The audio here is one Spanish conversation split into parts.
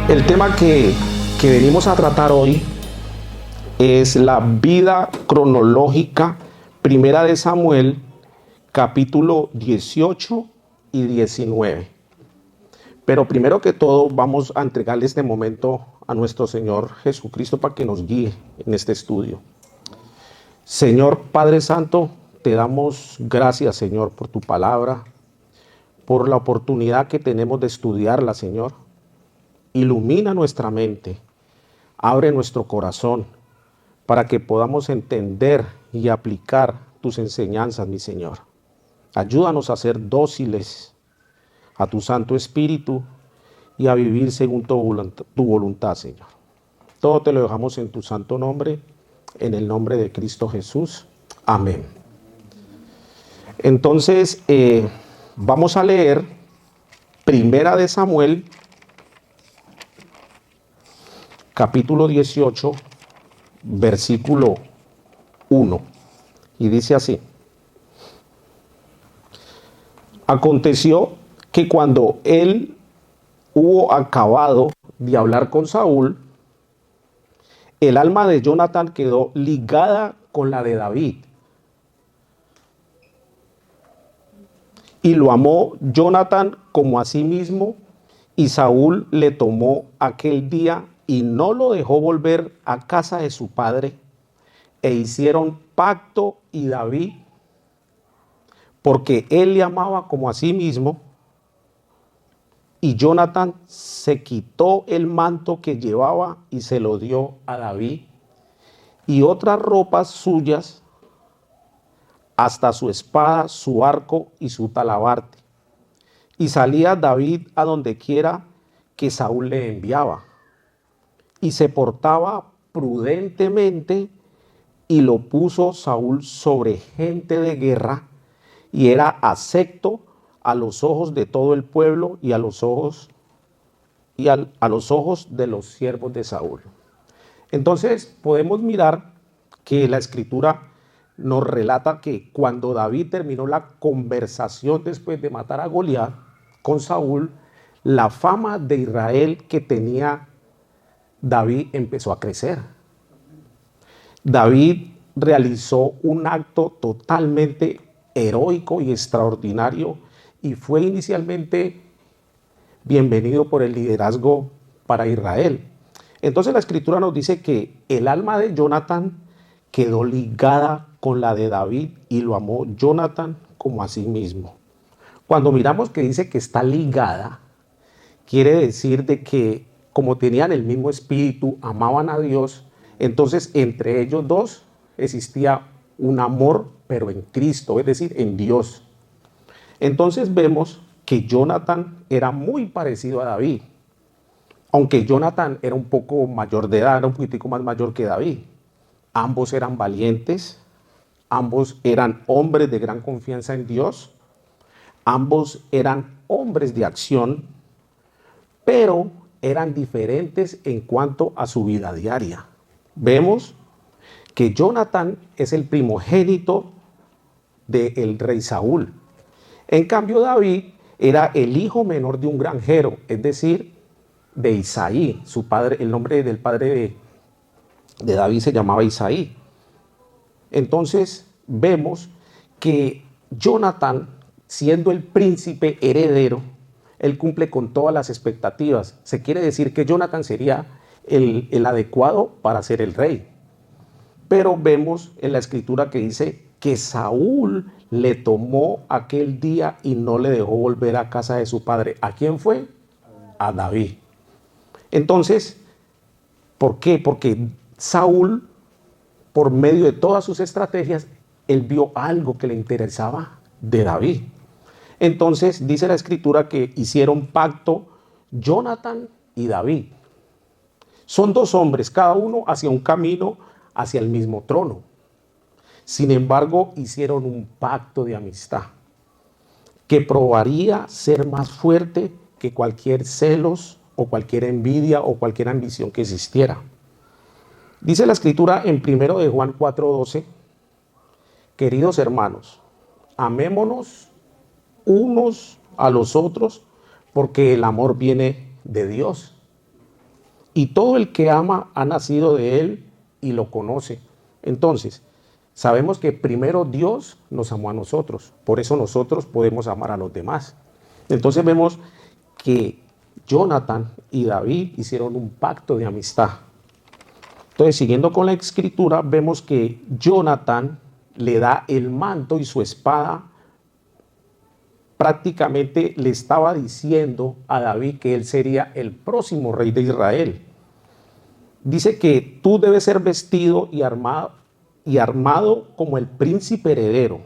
El tema que venimos a tratar hoy es la vida cronológica, primera de Samuel, capítulo 18 y 19. Pero primero que todo vamos a entregarle este momento a nuestro Señor Jesucristo para que nos guíe en este estudio. Señor Padre Santo, te damos gracias, Señor, por tu palabra, por la oportunidad que tenemos de estudiarla, Señor. Ilumina nuestra mente, abre nuestro corazón para que podamos entender y aplicar tus enseñanzas, mi Señor. Ayúdanos a ser dóciles a tu Santo Espíritu y a vivir según tu voluntad, Señor. Todo te lo dejamos en tu santo nombre, en el nombre de Cristo Jesús. Amén. Entonces, vamos a leer Primera de Samuel, capítulo 18, versículo 1. Y dice así: Aconteció que cuando él hubo acabado de hablar con Saúl, el alma de Jonatán quedó ligada con la de David. Y lo amó Jonatán como a sí mismo, y Saúl le tomó aquel día y no lo dejó volver a casa de su padre, e hicieron pacto y David, porque él le amaba como a sí mismo, y Jonatán se quitó el manto que llevaba y se lo dio a David, y otras ropas suyas, hasta su espada, su arco y su talabarte. Y salía David a donde quiera que Saúl le enviaba, y se portaba prudentemente, y lo puso Saúl sobre gente de guerra, y era acepto a los ojos de todo el pueblo y a los ojos de los siervos de Saúl. Entonces podemos mirar que la escritura nos relata que cuando David terminó la conversación después de matar a Goliat con Saúl, la fama de Israel que tenía David empezó a crecer. David realizó un acto totalmente heroico y extraordinario, y fue inicialmente bienvenido por el liderazgo para Israel. Entonces la escritura nos dice que el alma de Jonatán quedó ligada con la de David, y lo amó Jonatán como a sí mismo. Cuando miramos que dice que está ligada, quiere decir de que como tenían el mismo espíritu, amaban a Dios, entonces entre ellos dos existía un amor, pero en Cristo, es decir, en Dios. Entonces vemos que Jonatán era muy parecido a David, aunque Jonatán era un poco mayor de edad, era un poquitico más mayor que David. Ambos eran valientes, ambos eran hombres de gran confianza en Dios, ambos eran hombres de acción, pero eran diferentes en cuanto a su vida diaria. Vemos que Jonatán es el primogénito del rey Saúl. En cambio, David era el hijo menor de un granjero, es decir, de Isaí. Su padre, el nombre del padre de David se llamaba Isaí. Entonces vemos que Jonatán, siendo el príncipe heredero, él cumple con todas las expectativas. Se quiere decir que Jonatán sería el adecuado para ser el rey. Pero vemos en la escritura que dice que Saúl le tomó aquel día y no le dejó volver a casa de su padre. ¿A quién fue? A David. Entonces, ¿por qué? Porque Saúl, por medio de todas sus estrategias, él vio algo que le interesaba de David. Entonces dice la escritura que hicieron pacto Jonatán y David. Son dos hombres, cada uno hacia un camino, hacia el mismo trono. Sin embargo, hicieron un pacto de amistad que probaría ser más fuerte que cualquier celos o cualquier envidia o cualquier ambición que existiera. Dice la escritura en 1 de Juan 4:12, queridos hermanos, amémonos unos a los otros, porque el amor viene de Dios. y todo el que ama ha nacido de él y lo conoce. Entonces, sabemos que primero Dios nos amó a nosotros, por eso nosotros podemos amar a los demás. Entonces vemos que Jonathan y David hicieron un pacto de amistad. Entonces, siguiendo con la escritura, vemos que Jonathan le da el manto y su espada. Prácticamente le estaba diciendo a David que él sería el próximo rey de Israel. Dice que tú debes ser vestido y armado como el príncipe heredero.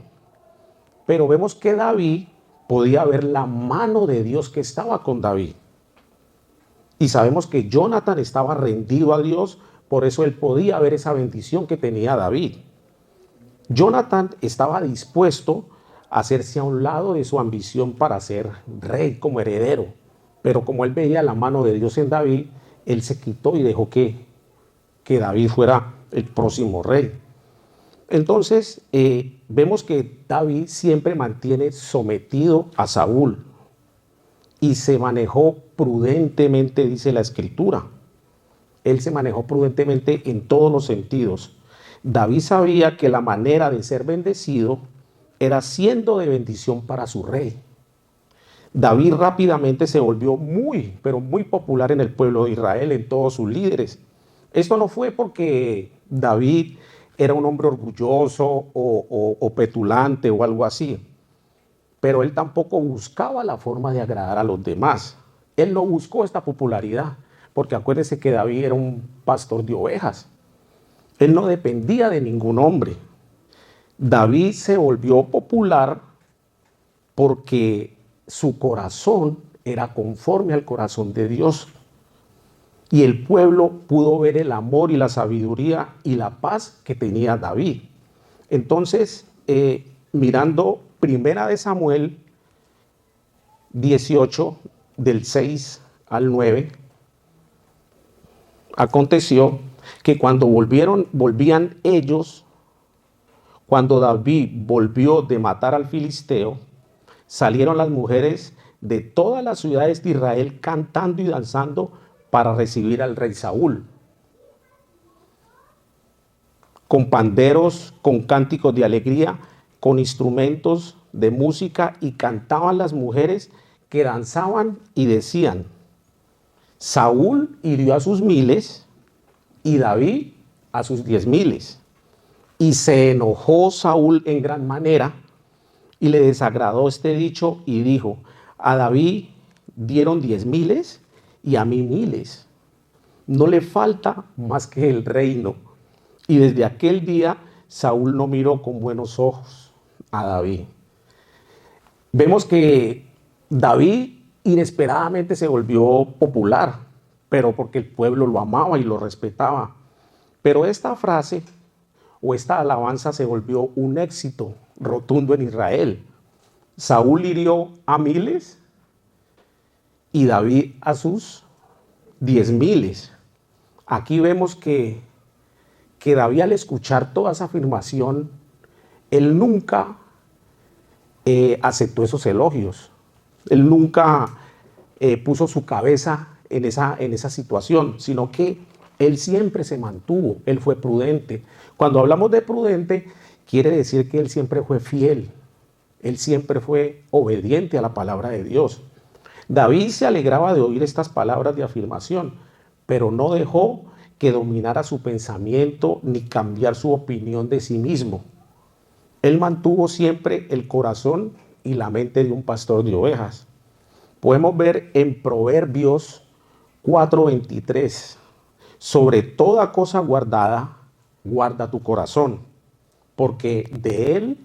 Pero vemos que David podía ver la mano de Dios que estaba con David. Y sabemos que Jonathan estaba rendido a Dios, por eso él podía ver esa bendición que tenía David. Jonathan estaba dispuesto a hacerse a un lado de su ambición para ser rey como heredero. Pero como él veía la mano de Dios en David, él se quitó y dejó que David fuera el próximo rey. Entonces, vemos que David siempre mantiene sometido a Saúl y se manejó prudentemente, dice la escritura. Él se manejó prudentemente en todos los sentidos. David sabía que la manera de ser bendecido era siendo de bendición para su rey. David rápidamente se volvió muy, pero muy popular en el pueblo de Israel, en todos sus líderes. Esto no fue porque David era un hombre orgulloso o petulante o algo así, pero él tampoco buscaba la forma de agradar a los demás. Él no buscó esta popularidad, porque acuérdense que David era un pastor de ovejas. Él no dependía de ningún hombre. David se volvió popular porque su corazón era conforme al corazón de Dios. Y el pueblo pudo ver el amor y la sabiduría y la paz que tenía David. Entonces, mirando Primera de Samuel 18, del 6 al 9, aconteció que cuando volvían ellos, cuando David volvió de matar al filisteo, salieron las mujeres de todas las ciudades de Israel cantando y danzando para recibir al rey Saúl, con panderos, con cánticos de alegría, con instrumentos de música, y cantaban las mujeres que danzaban y decían: Saúl hirió a sus miles y David a sus 10,000. Y se enojó Saúl en gran manera y le desagradó este dicho y dijo: a David dieron 10,000 y a mí 1,000. No le falta más que el reino. Y desde aquel día Saúl no miró con buenos ojos a David. Vemos que David inesperadamente se volvió popular, pero porque el pueblo lo amaba y lo respetaba. Pero esta frase o esta alabanza se volvió un éxito rotundo en Israel. Saúl hirió a 1,000 y David a sus 10,000. Aquí vemos que David, al escuchar toda esa afirmación, él nunca aceptó esos elogios. Él nunca puso su cabeza en esa situación, sino que él siempre se mantuvo, él fue prudente. Cuando hablamos de prudente, quiere decir que él siempre fue fiel, él siempre fue obediente a la palabra de Dios. David se alegraba de oír estas palabras de afirmación, pero no dejó que dominara su pensamiento ni cambiar su opinión de sí mismo. Él mantuvo siempre el corazón y la mente de un pastor de ovejas. Podemos ver en Proverbios 4:23: sobre toda cosa guardada, guarda tu corazón, porque de él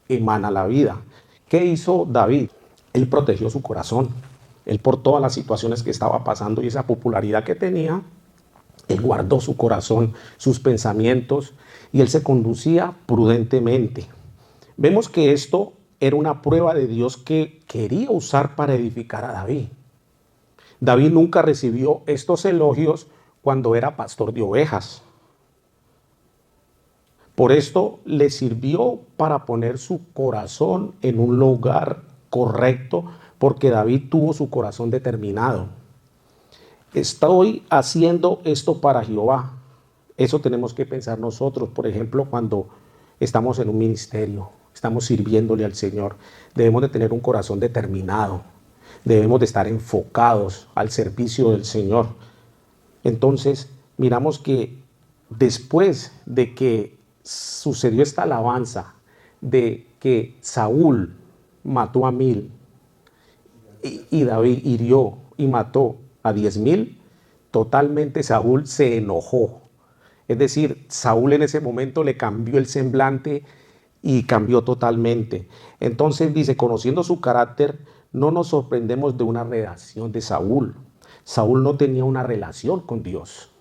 emana la vida. ¿Qué hizo David? Él protegió su corazón. Él, por todas las situaciones que estaba pasando y esa popularidad que tenía, él guardó su corazón, sus pensamientos, y él se conducía prudentemente. Vemos que esto era una prueba de Dios que quería usar para edificar a David. David nunca recibió estos elogios cuando era pastor de ovejas. Por esto le sirvió para poner su corazón en un lugar correcto, porque David tuvo su corazón determinado. Estoy haciendo esto para Jehová. Eso tenemos que pensar nosotros, por ejemplo, cuando estamos en un ministerio, estamos sirviéndole al Señor. Debemos de tener un corazón determinado, debemos de estar enfocados al servicio del Señor. Entonces, miramos que después de que sucedió esta alabanza, de que Saúl mató a 1000 y David hirió y mató a 10,000, totalmente Saúl se enojó. Es decir, Saúl en ese momento le cambió el semblante y cambió totalmente. Entonces dice, conociendo su carácter, no nos sorprendemos de una reacción de Saúl. Saúl no tenía una relación con Dios.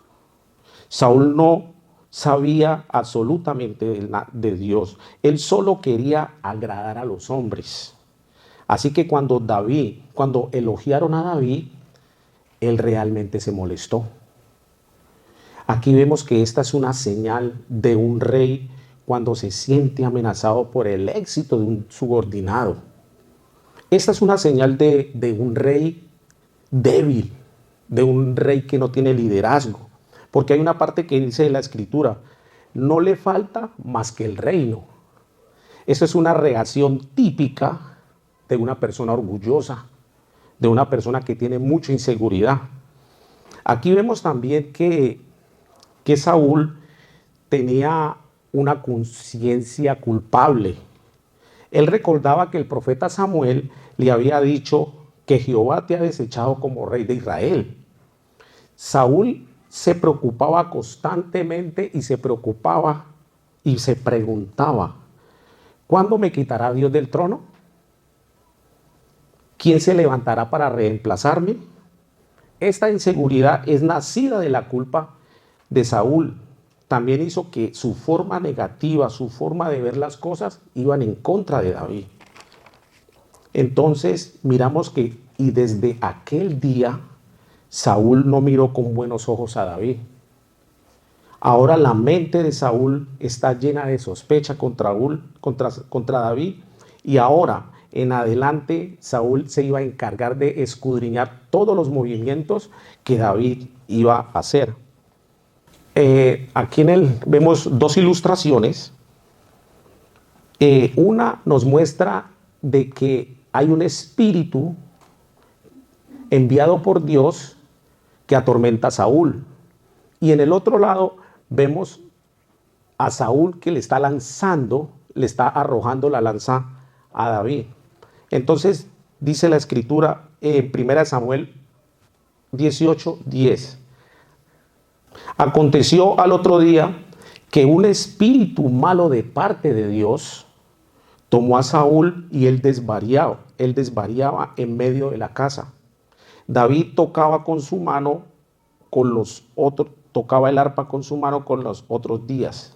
Saúl no sabía absolutamente de Dios. Él solo quería agradar a los hombres. Así que cuando elogiaron a David, él realmente se molestó. Aquí vemos que esta es una señal de un rey cuando se siente amenazado por el éxito de un subordinado. Esta es una señal de un rey débil, de un rey que no tiene liderazgo. Porque hay una parte que dice en la Escritura, no le falta más que el reino. Esa es una reacción típica de una persona orgullosa, de una persona que tiene mucha inseguridad. Aquí vemos también que Saúl tenía una conciencia culpable. Él recordaba que el profeta Samuel le había dicho que Jehová te ha desechado como rey de Israel. Saúl se preocupaba constantemente y se preguntaba, ¿cuándo me quitará Dios del trono? ¿Quién se levantará para reemplazarme? Esta inseguridad es nacida de la culpa de Saúl. También hizo que su forma negativa, su forma de ver las cosas, iban en contra de David. Entonces miramos que, y desde aquel día, Saúl no miró con buenos ojos a David. Ahora la mente de Saúl está llena de sospecha contra David, y ahora en adelante Saúl se iba a encargar de escudriñar todos los movimientos que David iba a hacer. Aquí vemos dos ilustraciones. Una nos muestra de que hay un espíritu enviado por Dios que atormenta a Saúl. Y en el otro lado vemos a Saúl que le está arrojando la lanza a David. Entonces dice la Escritura en 1 Samuel 18:10. Aconteció al otro día que un espíritu malo de parte de Dios tomó a Saúl y él desvariaba en medio de la casa. David tocaba el arpa con su mano con los otros días,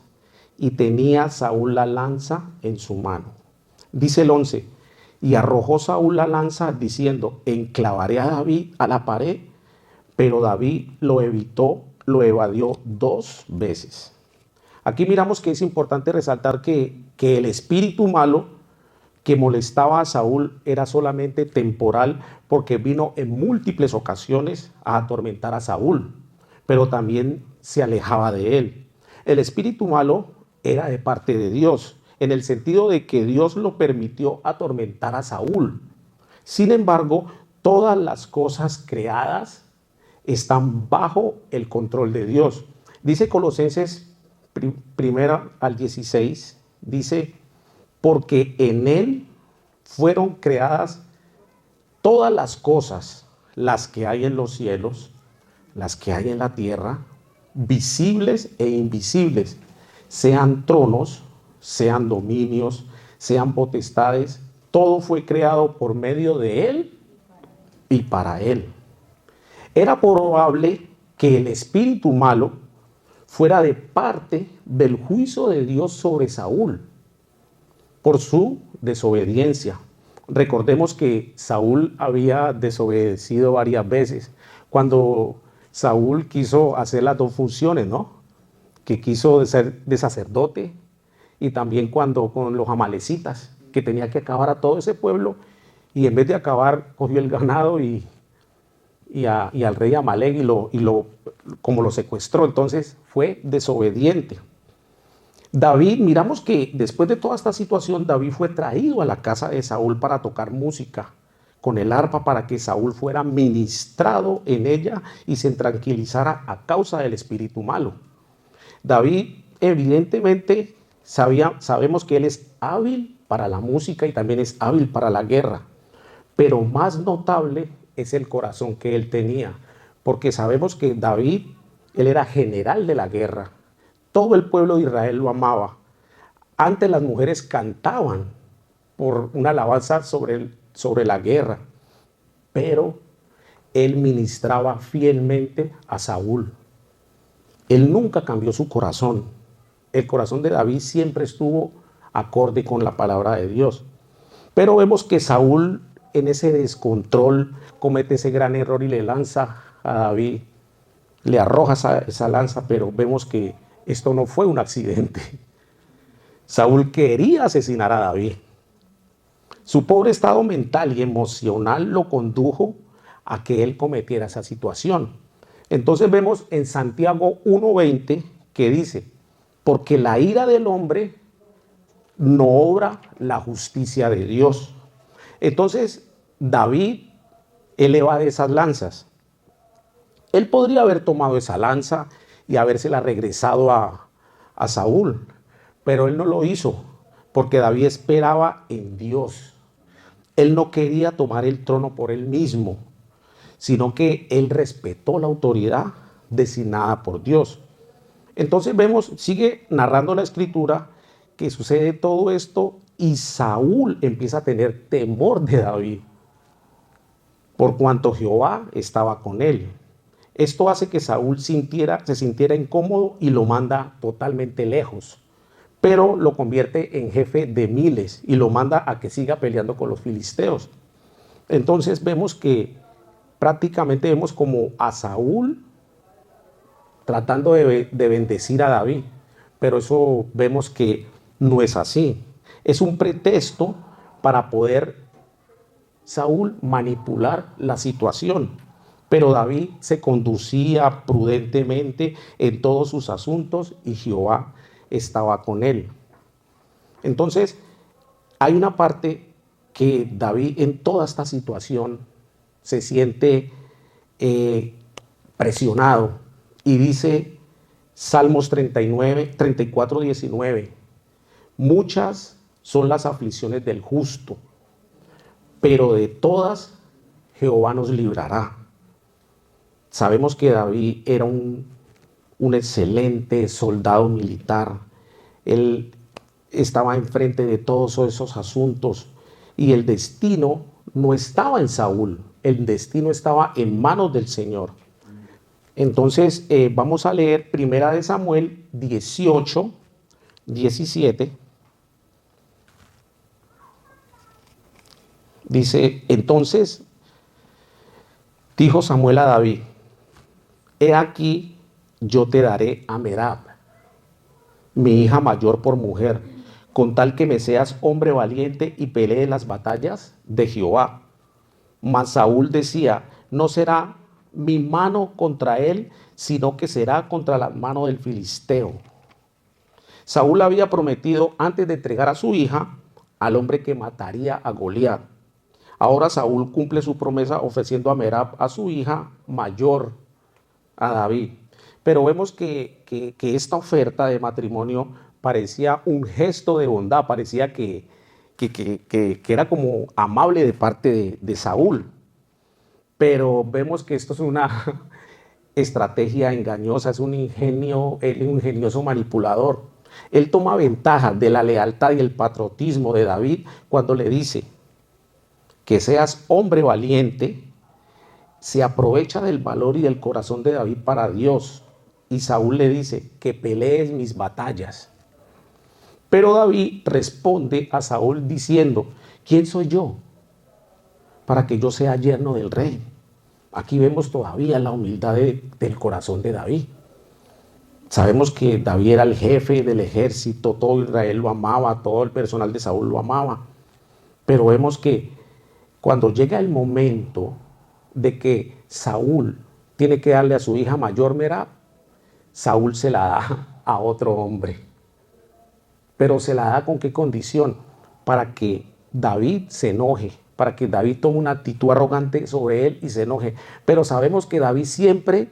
y tenía Saúl la lanza en su mano. Dice el 11, y arrojó Saúl la lanza diciendo, enclavaré a David a la pared, pero David lo evadió 2 veces. Aquí miramos que es importante resaltar que el espíritu malo que molestaba a Saúl era solamente temporal, porque vino en múltiples ocasiones a atormentar a Saúl, pero también se alejaba de él. El espíritu malo era de parte de Dios, en el sentido de que Dios lo permitió atormentar a Saúl. Sin embargo, todas las cosas creadas están bajo el control de Dios. Dice Colosenses 1:16, dice, porque en él fueron creadas todas las cosas, las que hay en los cielos, las que hay en la tierra, visibles e invisibles, sean tronos, sean dominios, sean potestades, todo fue creado por medio de él y para él. Era probable que el espíritu malo fuera de parte del juicio de Dios sobre Saúl por su desobediencia. Recordemos que Saúl había desobedecido varias veces. Cuando Saúl quiso hacer las 2 funciones, ¿no? Que quiso ser de sacerdote, y también cuando con los amalecitas, que tenía que acabar a todo ese pueblo, y en vez de acabar, cogió el ganado y y al rey Amalek como lo secuestró. Entonces fue desobediente. David, miramos que después de toda esta situación, David fue traído a la casa de Saúl para tocar música con el arpa para que Saúl fuera ministrado en ella y se tranquilizara a causa del espíritu malo. David evidentemente sabemos que él es hábil para la música y también es hábil para la guerra, pero más notable es el corazón que él tenía, porque sabemos que David, él era general de la guerra. Todo el pueblo de Israel lo amaba. Antes las mujeres cantaban por una alabanza sobre la guerra, pero él ministraba fielmente a Saúl. Él nunca cambió su corazón. El corazón de David siempre estuvo acorde con la palabra de Dios. Pero vemos que Saúl, en ese descontrol, comete ese gran error y le lanza a David, le arroja esa lanza, pero vemos que esto no fue un accidente. Saúl quería asesinar a David. Su pobre estado mental y emocional lo condujo a que él cometiera esa situación. Entonces vemos en Santiago 1:20 que dice, porque la ira del hombre no obra la justicia de Dios. Entonces David eleva esas lanzas. Él podría haber tomado esa lanza y habérsela regresado a Saúl, pero él no lo hizo, porque David esperaba en Dios. Él no quería tomar el trono por él mismo, sino que él respetó la autoridad designada por Dios. Entonces vemos, sigue narrando la escritura, que sucede todo esto y Saúl empieza a tener temor de David, por cuanto Jehová estaba con él. Esto hace que Saúl se sintiera incómodo y lo manda totalmente lejos, pero lo convierte en jefe de miles y lo manda a que siga peleando con los filisteos. Entonces vemos que prácticamente vemos como a Saúl tratando de bendecir a David, pero eso vemos que no es así. Es un pretexto para poder Saúl manipular la situación, pero David se conducía prudentemente en todos sus asuntos y Jehová estaba con él. Entonces, hay una parte que David en toda esta situación se siente presionado y dice Salmos 34:19, muchas son las aflicciones del justo, pero de todas Jehová nos librará. Sabemos que David era un excelente soldado militar. Él estaba enfrente de todos esos asuntos y el destino no estaba en Saúl, el destino estaba en manos del Señor. Entonces vamos a leer 1 Samuel 18:17. Dice, entonces dijo Samuel a David, he aquí yo te daré a Merab, mi hija mayor por mujer, con tal que me seas hombre valiente y pelee las batallas de Jehová. Mas Saúl decía, no será mi mano contra él, sino que será contra la mano del filisteo. Saúl había prometido antes de entregar a su hija al hombre que mataría a Goliat. Ahora Saúl cumple su promesa ofreciendo a Merab, a su hija mayor, a David. Pero vemos que esta oferta de matrimonio parecía un gesto de bondad, parecía que era como amable de parte de Saúl. Pero vemos que esto es una estrategia engañosa, es un ingenioso manipulador. Él toma ventaja de la lealtad y el patriotismo de David cuando le dice que seas hombre valiente. Se aprovecha del valor y del corazón de David para Dios. Y Saúl le dice que pelees mis batallas. Pero David responde a Saúl diciendo, ¿quién soy yo para que yo sea yerno del rey? Aquí vemos todavía la humildad del corazón de David. Sabemos que David era el jefe del ejército, todo Israel lo amaba, todo el personal de Saúl lo amaba. Pero vemos que cuando llega el momento de que Saúl tiene que darle a su hija mayor Merab, Saúl se la da a otro hombre. Pero se la da ¿con qué condición? Para que David se enoje, para que David tome una actitud arrogante sobre él y se enoje. Pero sabemos que David siempre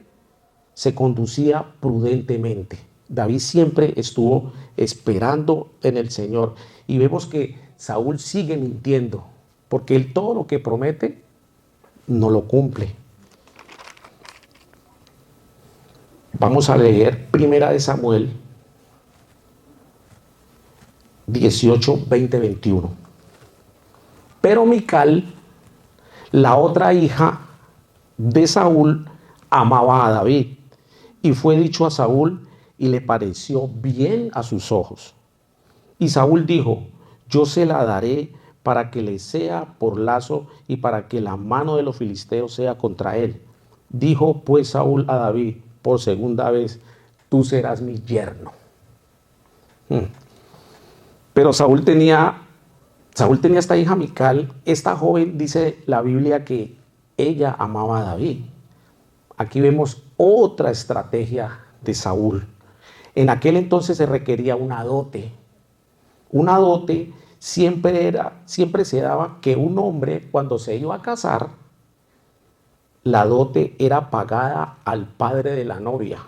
se conducía prudentemente. David siempre estuvo esperando en el Señor. Y vemos que Saúl sigue mintiendo, porque él todo lo que promete no lo cumple. Vamos a leer 1 Samuel 18, 20, 21. Pero Mical, la otra hija de Saúl, amaba a David, y fue dicho a Saúl, y le pareció bien a sus ojos. Y Saúl dijo: yo se la daré para que le sea por lazo y para que la mano de los filisteos sea contra él. Dijo pues Saúl a David por segunda vez: tú serás mi yerno. Pero Saúl tenía esta hija Mical. Esta joven, dice la Biblia, que ella amaba a David. Aquí vemos otra estrategia de Saúl. En aquel entonces se requería una dote. Una dote siempre se daba que un hombre, cuando se iba a casar, la dote era pagada al padre de la novia.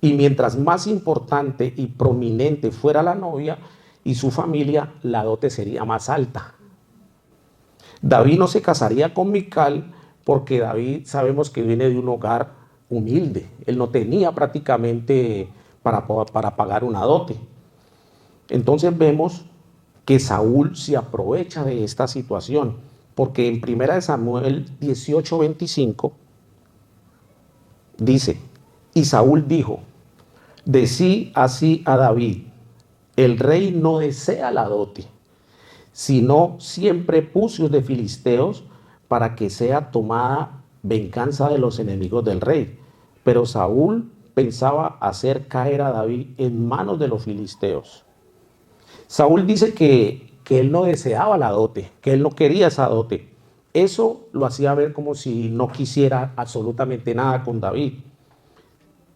Y mientras más importante y prominente fuera la novia y su familia, la dote sería más alta. David no se casaría con Mical porque David sabemos que viene de un hogar humilde. Él no tenía prácticamente para pagar una dote. Entonces vemos que Saúl se aprovecha de esta situación, porque en 1 Samuel 18, 25 dice: y Saúl dijo: decí así a David, el rey no desea la dote, sino 100 prepucios de filisteos, para que sea tomada venganza de los enemigos del rey. Pero Saúl pensaba hacer caer a David en manos de los filisteos. Saúl dice que él no deseaba la dote, que él no quería esa dote. Eso lo hacía ver como si no quisiera absolutamente nada con David,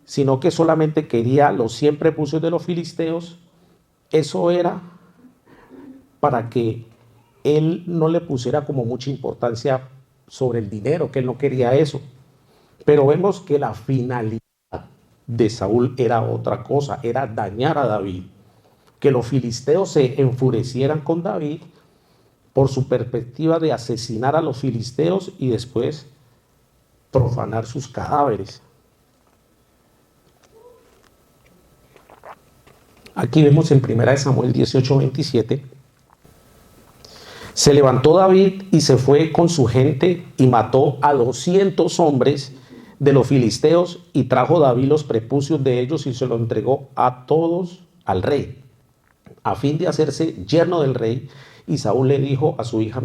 sino que solamente quería los 100 prepucios de los filisteos. Eso era para que él no le pusiera como mucha importancia sobre el dinero, que él no quería eso. Pero vemos que la finalidad de Saúl era otra cosa, era dañar a David. Que los filisteos se enfurecieran con David por su perspectiva de asesinar a los filisteos y después profanar sus cadáveres. Aquí vemos en 1 Samuel 18, 27. Se levantó David y se fue con su gente y mató a 200 hombres de los filisteos, y trajo David los prepucios de ellos y se lo entregó a todos al rey, a fin de hacerse yerno del rey. Y Saúl le dijo a su hija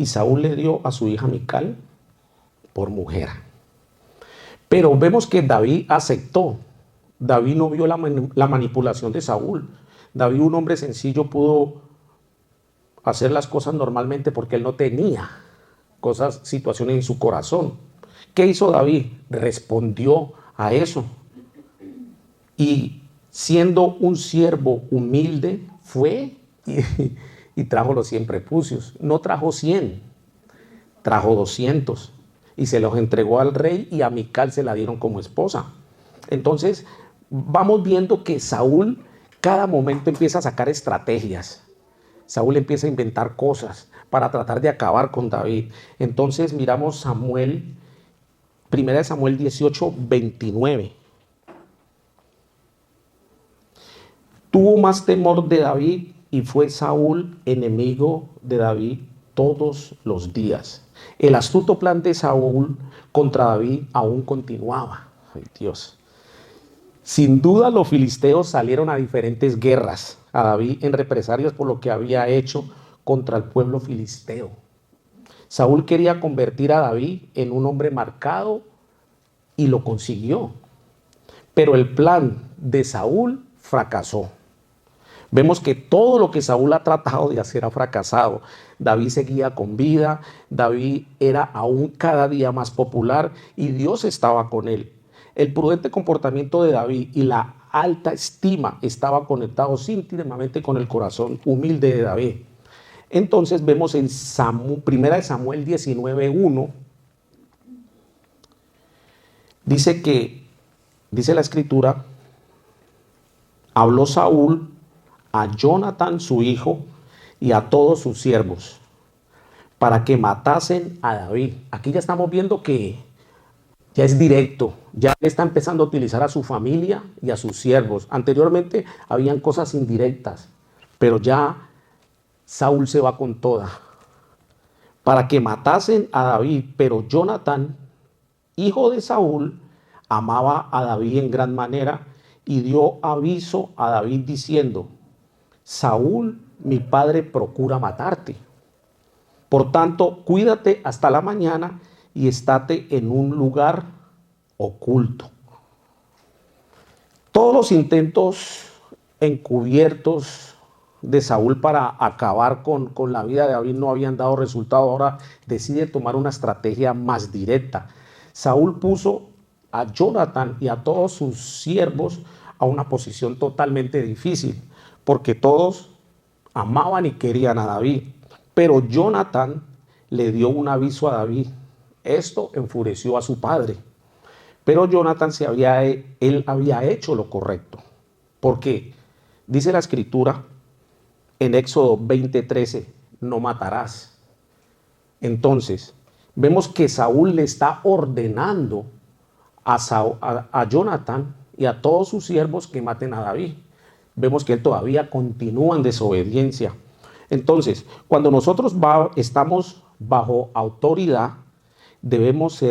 Saúl le dio a su hija Mical por mujer. Pero vemos que David aceptó. David no vio la manipulación de Saúl. David, un hombre sencillo, pudo hacer las cosas normalmente porque él no tenía situaciones en su corazón. ¿Qué hizo David? Respondió a eso. Y siendo un siervo humilde, fue y trajo los 100 prepucios. No trajo 100, trajo 200. Y se los entregó al rey, y a Mical se la dieron como esposa. Entonces, vamos viendo que Saúl cada momento empieza a sacar estrategias. Saúl empieza a inventar cosas para tratar de acabar con David. Entonces miramos 1 Samuel 18, 29. Tuvo más temor de David, y fue Saúl enemigo de David todos los días. El astuto plan de Saúl contra David aún continuaba. Ay, Dios. Sin duda los filisteos salieron a diferentes guerras a David en represalias por lo que había hecho contra el pueblo filisteo. Saúl quería convertir a David en un hombre marcado y lo consiguió. Pero el plan de Saúl fracasó. Vemos que todo lo que Saúl ha tratado de hacer ha fracasado. David seguía con vida, David era aún cada día más popular y Dios estaba con él. El prudente comportamiento de David y la alta estima estaba conectados íntimamente con el corazón humilde de David. Entonces vemos en Primera de Samuel 19:1, dice la escritura, habló Saúl a Jonatán su hijo y a todos sus siervos para que matasen a David. Aquí ya estamos viendo que ya es directo, ya está empezando a utilizar a su familia y a sus siervos. Anteriormente habían cosas indirectas, pero ya Saúl se va con toda. Para que matasen a David, pero Jonatán, hijo de Saúl, amaba a David en gran manera y dio aviso a David diciendo, Saúl, mi padre, procura matarte. Por tanto, cuídate hasta la mañana y estate en un lugar oculto. Todos los intentos encubiertos de Saúl para acabar con la vida de David no habían dado resultado. Ahora decide tomar una estrategia más directa. Saúl puso a Jonatán y a todos sus siervos a una posición totalmente difícil, porque todos amaban y querían a David. Pero Jonatán le dio un aviso a David. Esto enfureció a su padre. Pero Jonatán él había hecho lo correcto. Porque dice la escritura en Éxodo 20:13, no matarás. Entonces, vemos que Saúl le está ordenando a Jonatán y a todos sus siervos que maten a David. Vemos que él todavía continúa en desobediencia. Entonces, cuando nosotros estamos bajo autoridad, debemos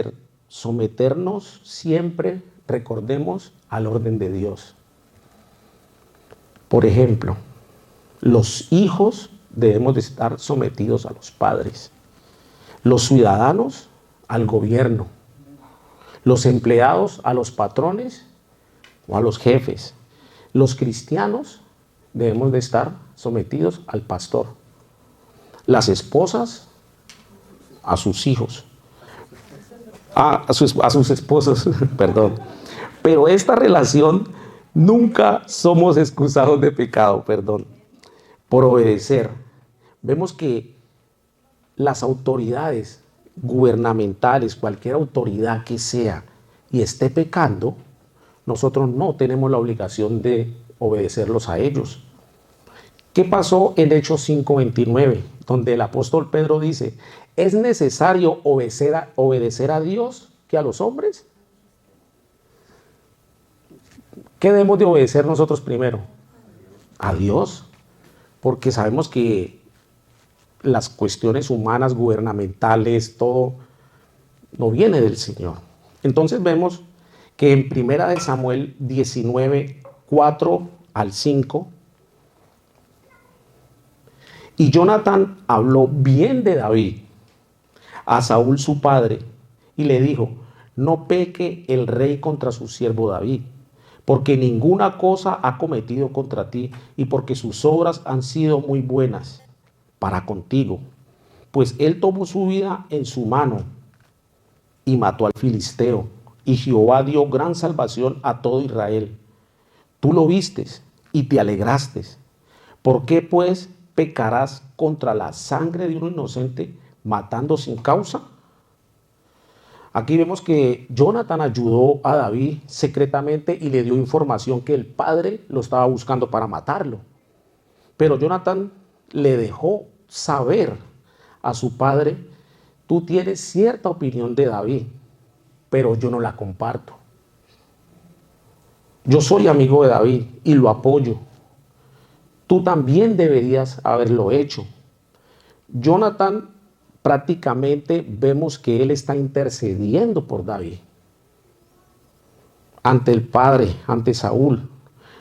someternos siempre, recordemos, al orden de Dios. Por ejemplo, los hijos debemos de estar sometidos a los padres, los ciudadanos al gobierno, los empleados a los patrones o a los jefes, los cristianos debemos de estar sometidos al pastor, las esposas a sus hijos, a sus esposos, perdón. Pero esta relación nunca somos excusados de pecado, perdón, por obedecer. Vemos que las autoridades gubernamentales, cualquier autoridad que sea y esté pecando, nosotros no tenemos la obligación de obedecerlos a ellos. ¿Qué pasó en Hechos 5:29? Donde el apóstol Pedro dice, ¿es necesario obedecer a Dios que a los hombres? ¿Qué debemos de obedecer nosotros primero? A Dios, porque sabemos que las cuestiones humanas, gubernamentales, todo no viene del Señor. Entonces vemos que en Primera de Samuel 19:4-5, y Jonatán habló bien de David a Saúl su padre y le dijo, no peque el rey contra su siervo David, porque ninguna cosa ha cometido contra ti y porque sus obras han sido muy buenas para contigo, pues él tomó su vida en su mano y mató al filisteo, y Jehová dio gran salvación a todo Israel. Tú lo vistes y te alegraste. ¿Por qué pues pecarás contra la sangre de un inocente matando sin causa? Aquí vemos que Jonatán ayudó a David secretamente y le dio información que el padre lo estaba buscando para matarlo. Pero Jonatán le dejó saber a su padre, tú tienes cierta opinión de David, pero yo no la comparto. Yo soy amigo de David y lo apoyo. Tú también deberías haberlo hecho. Jonatán prácticamente vemos que él está intercediendo por David ante el padre, ante Saúl,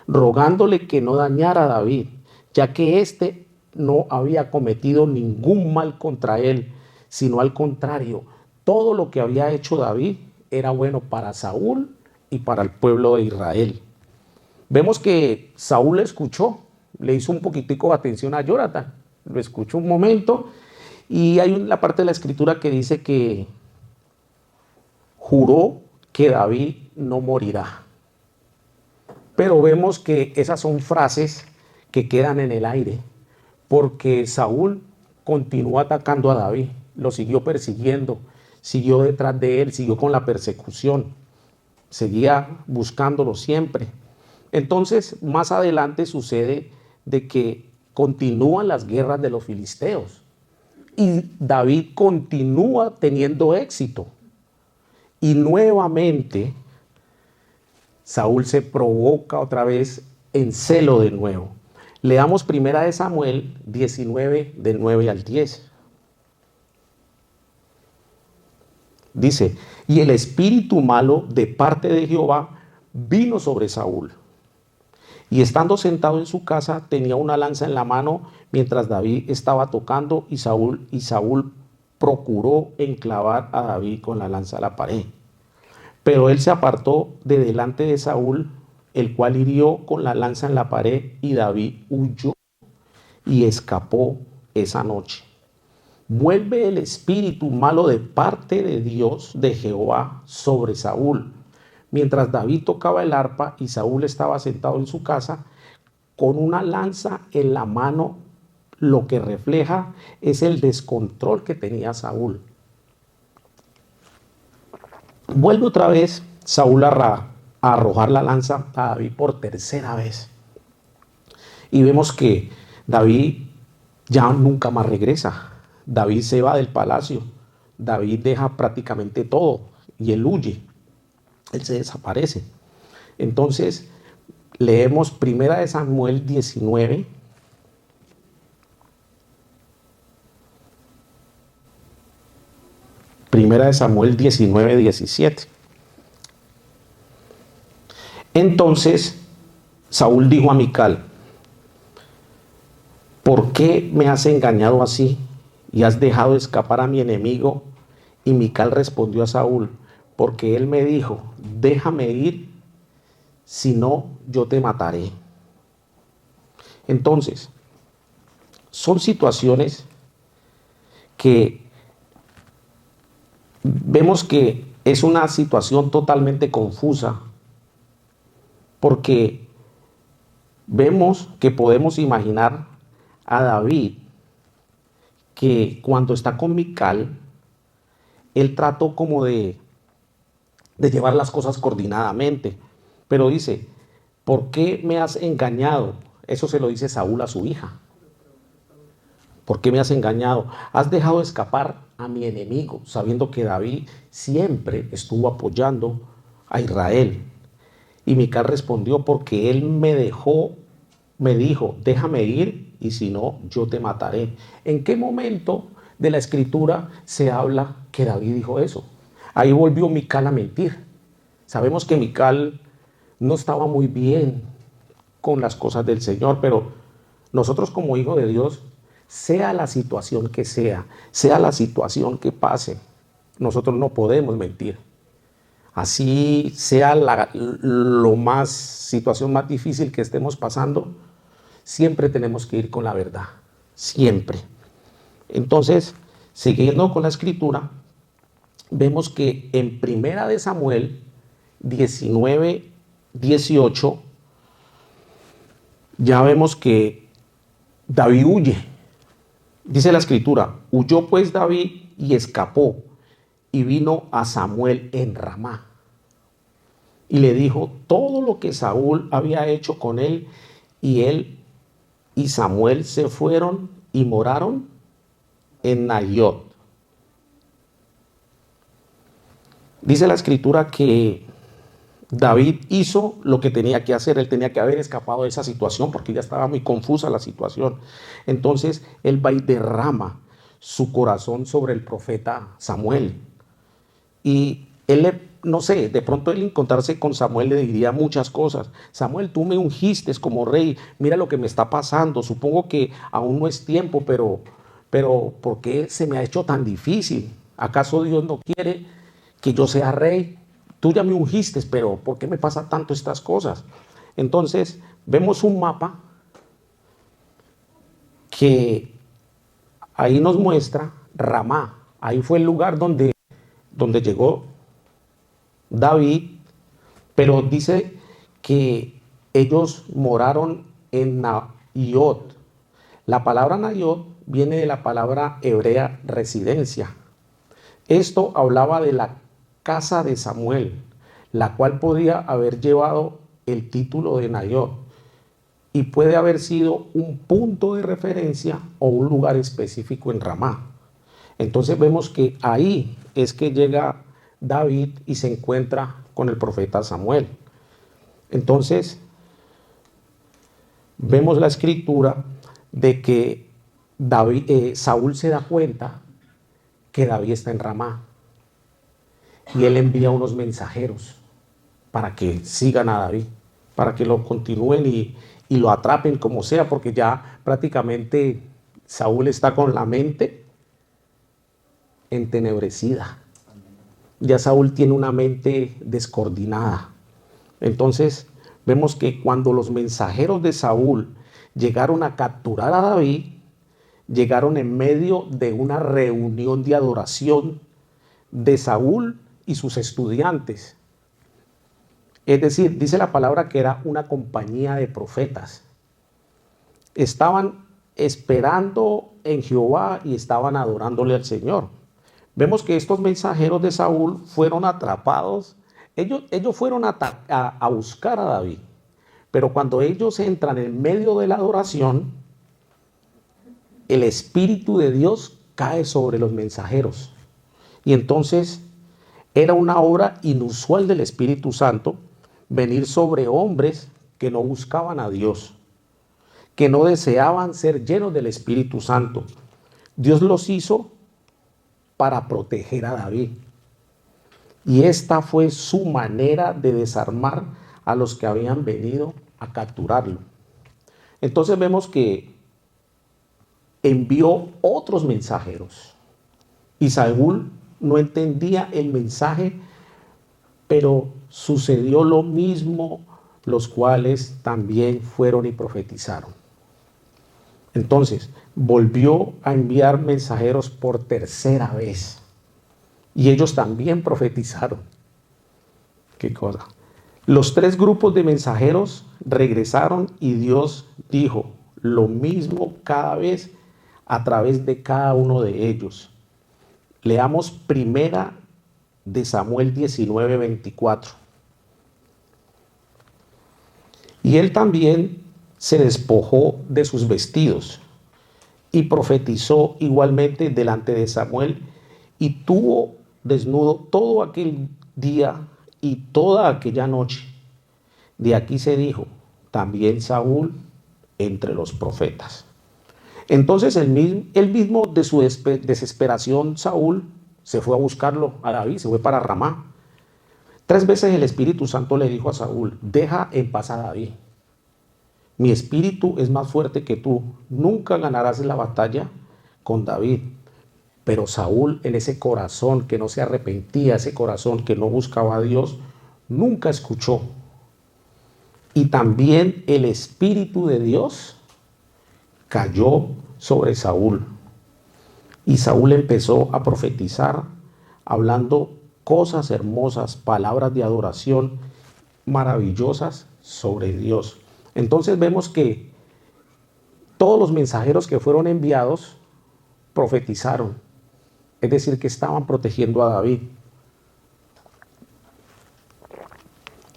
rogándole que no dañara a David, ya que éste no había cometido ningún mal contra él, sino al contrario, todo lo que había hecho David era bueno para Saúl y para el pueblo de Israel. Vemos que Saúl le escuchó, le hizo un poquitico de atención a Jonatán, lo escuchó un momento Y hay una parte de la escritura que dice que juró que David no morirá. Pero vemos que esas son frases que quedan en el aire, porque Saúl continuó atacando a David, lo siguió persiguiendo, siguió detrás de él, siguió con la persecución, seguía buscándolo siempre. Entonces, más adelante sucede de que continúan las guerras de los filisteos y David continúa teniendo éxito. Y nuevamente Saúl se provoca otra vez en celo de nuevo. Leamos primera de Samuel 19, del 9 al 10. Dice, y el espíritu malo de parte de Jehová vino sobre Saúl. Y estando sentado en su casa, tenía una lanza en la mano mientras David estaba tocando y Saúl procuró enclavar a David con la lanza a la pared. Pero él se apartó de delante de Saúl, el cual hirió con la lanza en la pared y David huyó y escapó esa noche. Vuelve el espíritu malo de parte de Dios, de Jehová, sobre Saúl. Mientras David tocaba el arpa y Saúl estaba sentado en su casa, con una lanza en la mano, lo que refleja es el descontrol que tenía Saúl. Vuelve otra vez Saúl a arrojar la lanza a David por tercera vez. Y vemos que David ya nunca más regresa. David se va del palacio. David deja prácticamente todo y él huye. Él se desaparece. Entonces, leemos primera de Samuel 19. Primera de Samuel 19, 17. Entonces, Saúl dijo a Mical, ¿por qué me has engañado así y has dejado escapar a mi enemigo? Y Mical respondió a Saúl, porque él me dijo, déjame ir, si no, yo te mataré. Entonces, son situaciones que vemos que es una situación totalmente confusa, porque vemos que podemos imaginar a David que cuando está con Mical, él trató como de llevar las cosas coordinadamente, pero dice, ¿por qué me has engañado? Eso se lo dice Saúl a su hija. ¿Por qué me has engañado? Has dejado escapar a mi enemigo, sabiendo que David siempre estuvo apoyando a Israel. Y Mical respondió, porque él me dijo, déjame ir y si no, yo te mataré. ¿En qué momento de la escritura se habla que David dijo eso? Ahí volvió Mical a mentir. Sabemos que Mical no estaba muy bien con las cosas del Señor, pero nosotros como hijos de Dios, sea la situación que sea la situación que pase, nosotros no podemos mentir. Así sea situación más difícil que estemos pasando, siempre tenemos que ir con la verdad, siempre. Entonces, siguiendo con la escritura, vemos que en primera de Samuel 19, 18, ya vemos que David huye. Dice la escritura, huyó pues David y escapó y vino a Samuel en Ramá. Y le dijo todo lo que Saúl había hecho con él, y él y Samuel se fueron y moraron en Nayot. Dice la escritura que David hizo lo que tenía que hacer. Él tenía que haber escapado de esa situación porque ya estaba muy confusa la situación. Entonces él va y derrama su corazón sobre el profeta Samuel. Y él, no sé, de pronto él encontrarse con Samuel le diría muchas cosas. Samuel, tú me ungiste como rey, mira lo que me está pasando. Supongo que aún no es tiempo, pero ¿por qué se me ha hecho tan difícil? ¿Acaso Dios no quiere que yo sea rey? Tú ya me ungiste, pero ¿por qué me pasa tanto estas cosas? Entonces, vemos un mapa que ahí nos muestra Ramá. Ahí fue el lugar donde llegó David, pero dice que ellos moraron en Naiot. La palabra Naiot viene de la palabra hebrea residencia. Esto hablaba de la casa de Samuel, la cual podía haber llevado el título de Naiot y puede haber sido un punto de referencia o un lugar específico en Ramá. Entonces vemos que ahí es que llega David y se encuentra con el profeta Samuel. Entonces vemos la escritura de que Saúl se da cuenta que David está en Ramá y él envía unos mensajeros para que sigan a David, para que lo continúen y lo atrapen como sea, porque ya prácticamente Saúl está con la mente entenebrecida. Ya Saúl tiene una mente descoordinada. Entonces vemos que cuando los mensajeros de Saúl llegaron a capturar a David, llegaron en medio de una reunión de adoración de Saúl y sus estudiantes. Es decir, dice la palabra que era una compañía de profetas. Estaban esperando en Jehová y estaban adorándole al Señor. Vemos que estos mensajeros de Saúl fueron atrapados. Ellos fueron a buscar a David. Pero cuando ellos entran en medio de la adoración, el Espíritu de Dios cae sobre los mensajeros. Y entonces era una obra inusual del Espíritu Santo venir sobre hombres que no buscaban a Dios, que no deseaban ser llenos del Espíritu Santo. Dios los hizo para proteger a David. Y esta fue su manera de desarmar a los que habían venido a capturarlo. Entonces vemos que envió otros mensajeros. Y Saúl no entendía el mensaje, pero sucedió lo mismo, los cuales también fueron y profetizaron. Entonces, volvió a enviar mensajeros por tercera vez. Y ellos también profetizaron. ¿Qué cosa? Los tres grupos de mensajeros regresaron y Dios dijo lo mismo cada vez a través de cada uno de ellos. Leamos primera de Samuel 19:24. Y él también se despojó de sus vestidos y profetizó igualmente delante de Samuel y tuvo desnudo todo aquel día y toda aquella noche. De aquí se dijo, también Saúl entre los profetas. Entonces él mismo de su desesperación, Saúl se fue a buscarlo a David, se fue para Ramá. 3 veces el Espíritu Santo le dijo a Saúl, deja en paz a David. Mi espíritu es más fuerte que tú. Nunca ganarás la batalla con David. Pero Saúl, en ese corazón que no se arrepentía, ese corazón que no buscaba a Dios, nunca escuchó. Y también el Espíritu de Dios cayó sobre Saúl. Y Saúl empezó a profetizar, hablando cosas hermosas, palabras de adoración maravillosas sobre Dios. Entonces vemos que todos los mensajeros que fueron enviados profetizaron, es decir, que estaban protegiendo a David.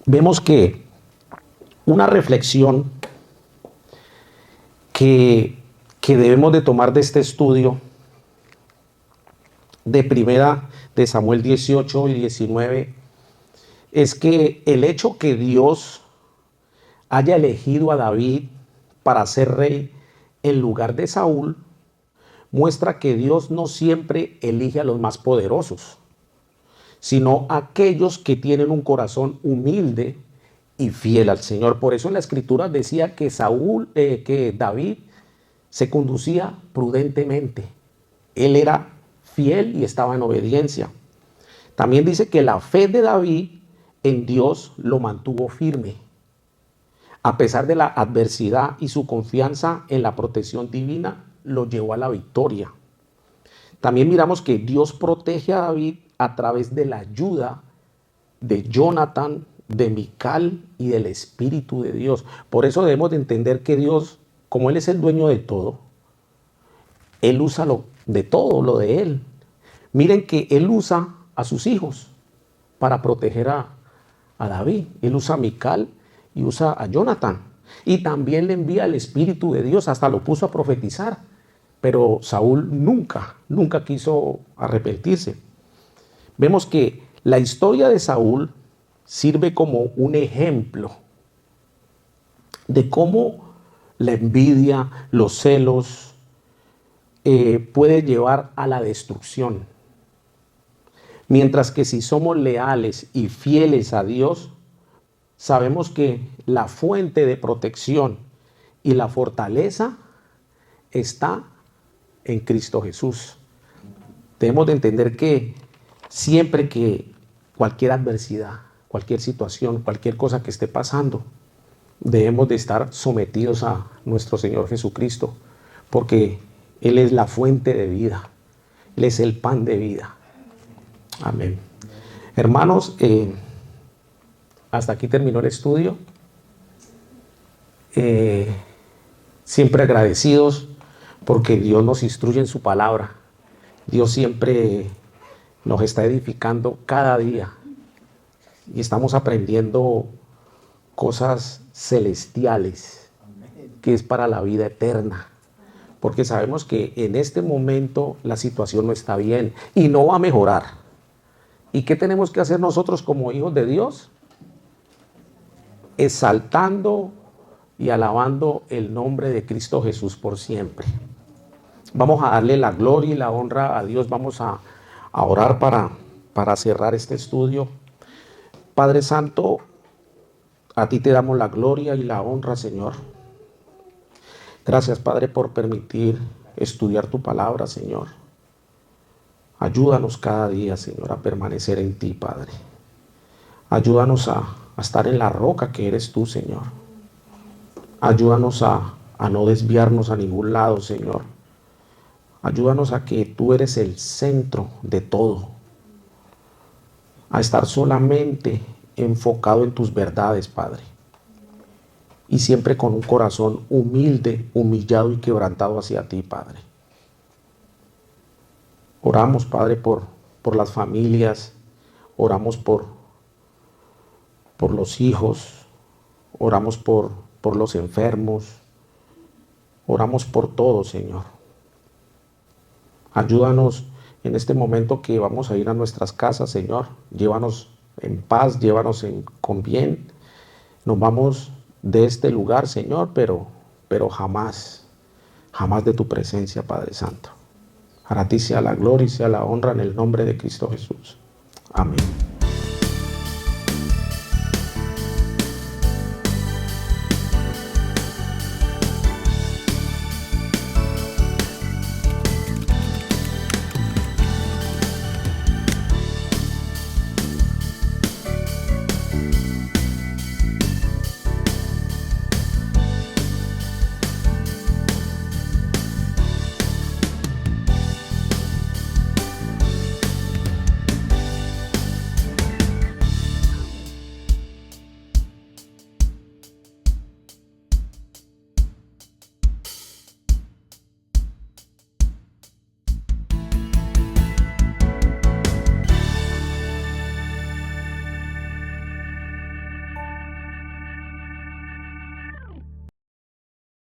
Vemos que una reflexión que debemos de tomar de este estudio de primera de Samuel 18 y 19 es que el hecho que Dios haya elegido a David para ser rey en lugar de Saúl muestra que Dios no siempre elige a los más poderosos, sino a aquellos que tienen un corazón humilde y fiel al Señor. Por eso en la Escritura decía que que David se conducía prudentemente. Él era fiel y estaba en obediencia. También dice que la fe de David en Dios lo mantuvo firme. A pesar de la adversidad y su confianza en la protección divina, lo llevó a la victoria. También miramos que Dios protege a David a través de la ayuda de Jonathan, de Mical y del Espíritu de Dios. Por eso debemos de entender que Dios, como Él es el dueño de todo, Él usa de todo lo de Él. Miren que Él usa a sus hijos para proteger a David. Él usa a Mical y usa a Jonathan. Y también le envía el Espíritu de Dios, hasta lo puso a profetizar. Pero Saúl nunca quiso arrepentirse. Vemos que la historia de Saúl sirve como un ejemplo de cómo la envidia, los celos, puede llevar a la destrucción. Mientras que si somos leales y fieles a Dios, sabemos que la fuente de protección y la fortaleza está en Cristo Jesús. Debemos de entender que siempre que cualquier adversidad, cualquier situación, cualquier cosa que esté pasando, debemos de estar sometidos a nuestro Señor Jesucristo, porque Él es la fuente de vida, Él es el pan de vida. Amén. Hermanos, hasta aquí terminó el estudio. Siempre agradecidos porque Dios nos instruye en su palabra. Dios siempre nos está edificando cada día y estamos aprendiendo cosas celestiales que es para la vida eterna, porque sabemos que en este momento la situación no está bien y no va a mejorar. ¿Y qué tenemos que hacer nosotros como hijos de Dios? Exaltando y alabando el nombre de Cristo Jesús por siempre. Vamos a darle la gloria y la honra a Dios. Vamos a orar para cerrar este estudio. Padre Santo, a ti te damos la gloria y la honra, Señor. Gracias, Padre, por permitir estudiar tu palabra, Señor. Ayúdanos cada día, Señor, a permanecer en ti, Padre. Ayúdanos a estar en la roca que eres tú, Señor. Ayúdanos a no desviarnos a ningún lado, Señor. Ayúdanos a que tú eres el centro de todo. A estar solamente enfocado en tus verdades, Padre. Y siempre con un corazón humilde, humillado y quebrantado hacia ti, Padre. Oramos, Padre, por las familias. Oramos por los hijos. Oramos por los enfermos. Oramos por todo, Señor. Ayúdanos en este momento que vamos a ir a nuestras casas, Señor. Llévanos en paz, llévanos con bien. Nos vamos de este lugar, Señor, pero jamás de tu presencia, Padre Santo. Para ti sea la gloria y sea la honra en el nombre de Cristo Jesús. Amén.